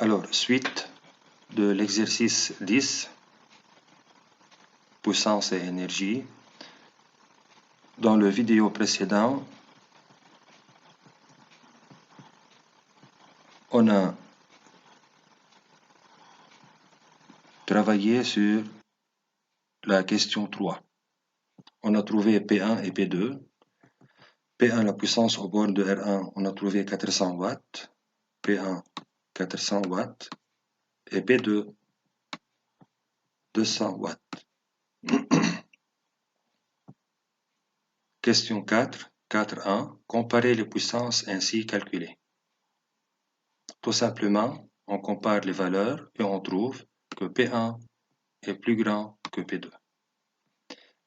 Alors, suite de l'exercice 10, puissance et énergie. Dans le vidéo précédent, on a travaillé sur la question 3. On a trouvé P1 et P2. P1, la puissance aux bornes de R1, on a trouvé 400 watts. P1, 400 watts. Et P2, 200 watts. Question 4, 4.1. Comparer les puissances ainsi calculées. Tout simplement, on compare les valeurs et on trouve que P1 est plus grand que P2.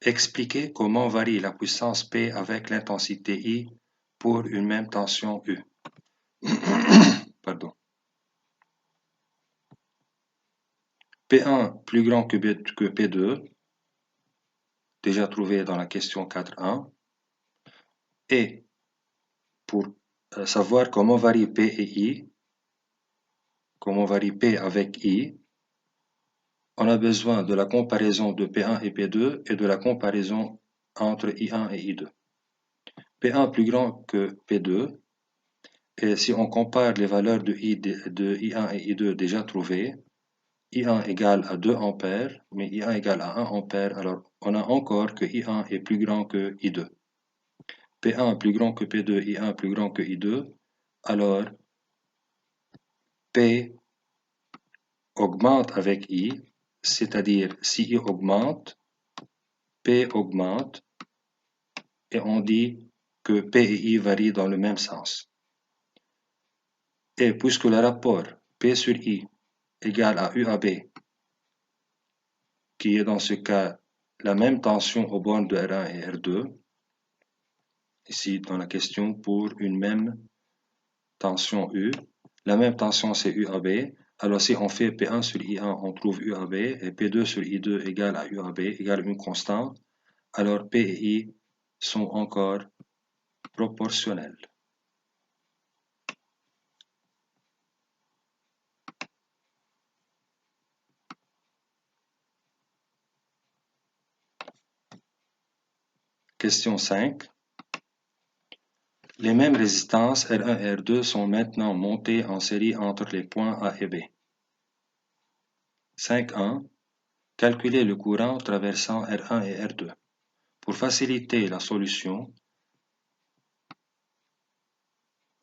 Expliquer comment varie la puissance P avec l'intensité I pour une même tension U. Pardon. P1 plus grand que P2, déjà trouvé dans la question 4.1. Et pour savoir comment varie P et I, comment varie P avec I, on a besoin de la comparaison de P1 et P2 et de la comparaison entre I1 et I2. P1 plus grand que P2, et si on compare les valeurs de I1 et I2 déjà trouvées, I1 égale à 2 ampères, mais I1 égale à 1 ampère, alors on a encore que I1 est plus grand que I2. P1 plus grand que P2, I1 plus grand que I2, alors P augmente avec I, c'est-à-dire si I augmente, P augmente, et on dit que P et I varient dans le même sens. Et puisque le rapport P sur I égale à UAB, qui est dans ce cas la même tension aux bornes de R1 et R2, ici dans la question pour une même tension U, la même tension c'est UAB, alors si on fait P1 sur I1, on trouve UAB, et P2 sur I2 égale à UAB, égale une constante, alors P et I sont encore proportionnels. Question 5. Les mêmes résistances R1 et R2 sont maintenant montées en série entre les points A et B. 5.1. Calculer le courant traversant R1 et R2. Pour faciliter la solution,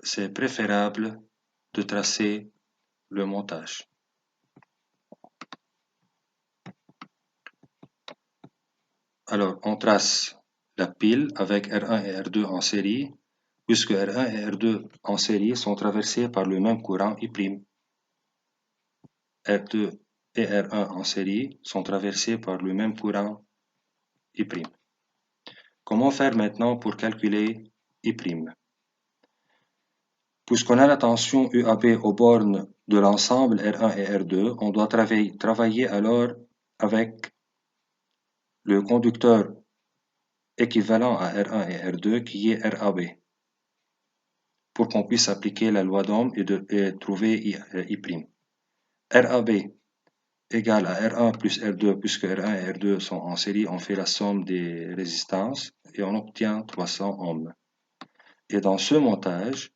c'est préférable de tracer le montage. Alors, on trace la pile avec R1 et R2 en série, puisque R1 et R2 en série sont traversés par le même courant I'. R2 et R1 en série sont traversés par le même courant I'. Comment faire maintenant pour calculer I'? Puisqu'on a la tension UAB aux bornes de l'ensemble R1 et R2, on doit travailler alors avec le conducteur équivalent à R1 et R2 qui est RAB, pour qu'on puisse appliquer la loi d'Ohm et trouver I'. RAB égale à R1 plus R2, puisque R1 et R2 sont en série, on fait la somme des résistances et on obtient 300 ohms. Et dans ce montage,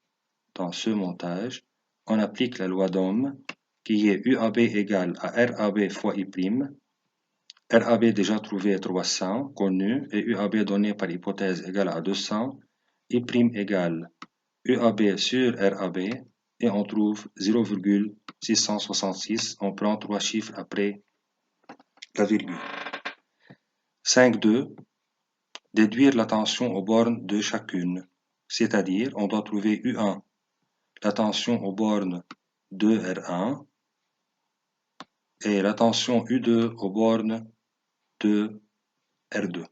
on applique la loi d'Ohm qui est UAB égale à RAB fois I'. RAB déjà trouvé 300, connu, et UAB donné par hypothèse égale à 200. I' égale UAB sur RAB, et on trouve 0,666. On prend 3 chiffres après la virgule. 5.2. Déduire la tension aux bornes de chacune, c'est-à-dire on doit trouver U1, la tension aux bornes de R1, et la tension U2 aux bornes de R2.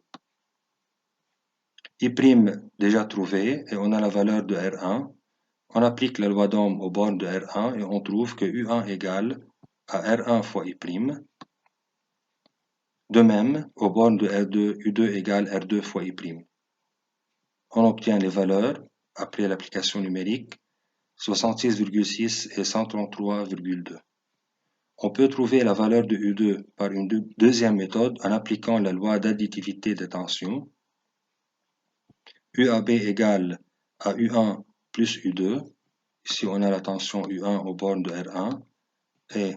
I' déjà trouvé, et on a la valeur de R1. On applique la loi d'Ohm aux bornes de R1 et on trouve que U1 égale à R1 fois I'. De même, aux bornes de R2, U2 égale R2 fois I'. On obtient les valeurs après l'application numérique. 66,6 et 133,2. On peut trouver la valeur de U2 par une deuxième méthode en appliquant la loi d'additivité des tensions. UAB égale à U1 plus U2. Ici, on a la tension U1 aux bornes de R1 et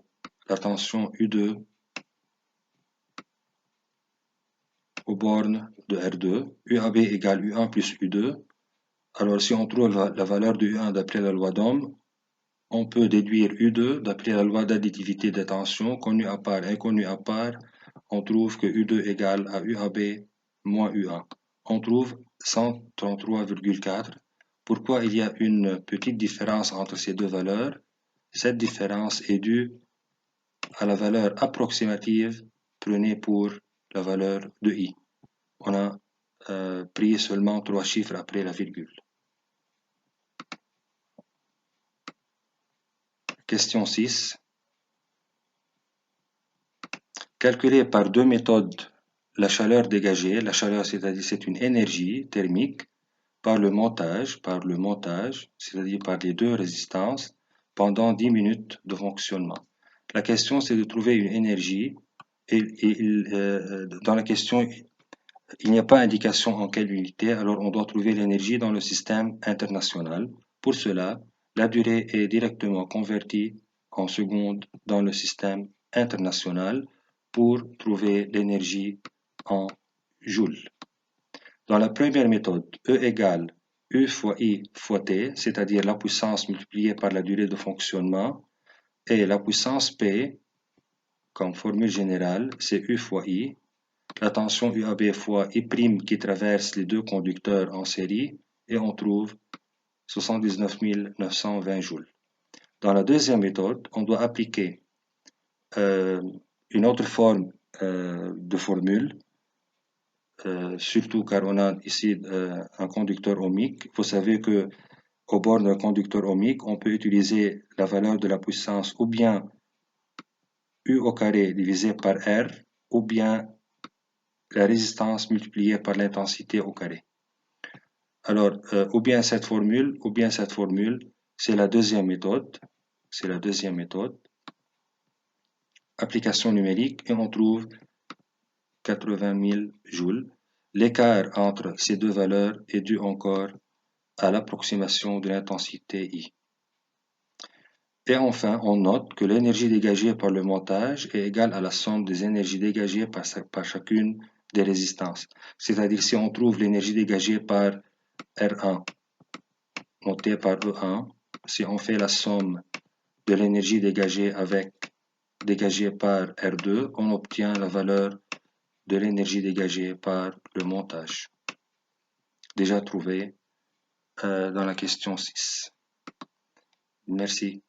la tension U2 aux bornes de R2. UAB égale U1 plus U2. Alors, si on trouve la valeur de U1 d'après la loi d'Ohm, on peut déduire U2 d'après la loi d'additivité des tensions, connue à part, inconnue à part. On trouve que U2 égale à UAB moins U1. On trouve 133,4. Pourquoi il y a une petite différence entre ces deux valeurs? Cette différence est due à la valeur approximative prenée pour la valeur de I. On a pris seulement 3 chiffres après la virgule. Question 6. Calculer par deux méthodes la chaleur dégagée. La chaleur, c'est-à-dire c'est une énergie thermique par le montage, c'est-à-dire par les deux résistances, pendant 10 minutes de fonctionnement. La question, c'est de trouver une énergie et dans la question, il n'y a pas indication en quelle unité, alors on doit trouver l'énergie dans le système international. Pour cela, la durée est directement convertie en secondes dans le système international pour trouver l'énergie en joules. Dans la première méthode, E égale U fois I fois T, c'est-à-dire la puissance multipliée par la durée de fonctionnement, et la puissance P, comme formule générale, c'est U fois I, la tension UAB fois I' qui traverse les deux conducteurs en série, et on trouve 79 920 joules. Dans la deuxième méthode, on doit appliquer une autre forme de formule, surtout car on a ici un conducteur ohmique. Vous savez que au bord d'un conducteur ohmique, on peut utiliser la valeur de la puissance ou bien U au carré divisé par R, ou bien la résistance multipliée par l'intensité au carré. Alors, ou bien cette formule, c'est la deuxième méthode. C'est la deuxième méthode. Application numérique, et on trouve 80 000 joules. L'écart entre ces deux valeurs est dû encore à l'approximation de l'intensité I. Et enfin, on note que l'énergie dégagée par le montage est égale à la somme des énergies dégagées par chacune des résistances. C'est-à-dire, si on trouve l'énergie dégagée par R1 notée par E1, si on fait la somme de l'énergie dégagée par R2, on obtient la valeur de l'énergie dégagée par le montage, déjà trouvée dans la question 6. Merci.